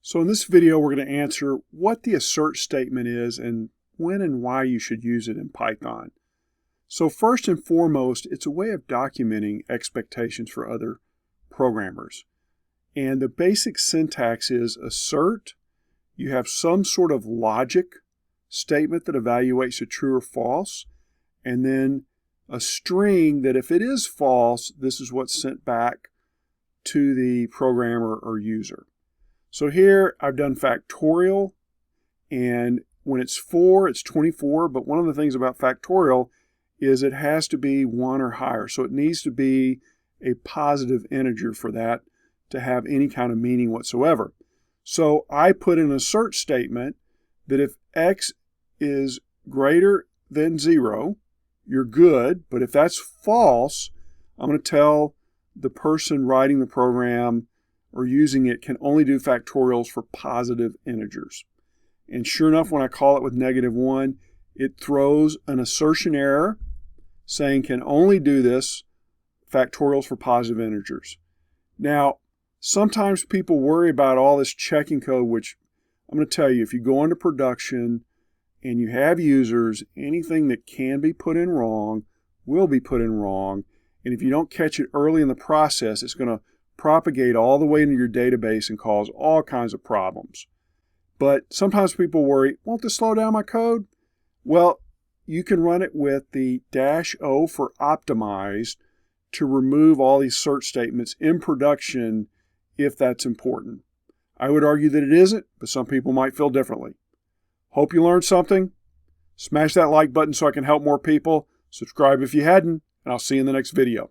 So in this video, we're going to answer what the assert statement is and when and why you should use it in Python. So first and foremost, it's a way of documenting expectations for other programmers. And the basic syntax is assert. You have some sort of logic statement that evaluates a true or false, and then a string that if it is false, this is what's sent back to the programmer or user. So here I've done factorial, and when it's 4, it's 24, but one of the things about factorial is it has to be 1 or higher. So it needs to be a positive integer for that to have any kind of meaning whatsoever. So I put an assert statement that if x is greater than 0, you're good, but if that's false, I'm going to tell the person writing the program or using it can only do factorials for positive integers. And sure enough, when I call it with -1, it throws an assertion error saying can only do this factorials for positive integers. Now, sometimes people worry about all this checking code, which I'm going to tell you, if you go into production and you have users, anything that can be put in wrong will be put in wrong. And if you don't catch it early in the process, it's going to propagate all the way into your database and cause all kinds of problems. But sometimes people worry, won't this slow down my code? Well, you can run it with the -O for optimized to remove all these assert statements in production if that's important. I would argue that it isn't, but some people might feel differently. Hope you learned something. Smash that like button so I can help more people. Subscribe if you hadn't, and I'll see you in the next video.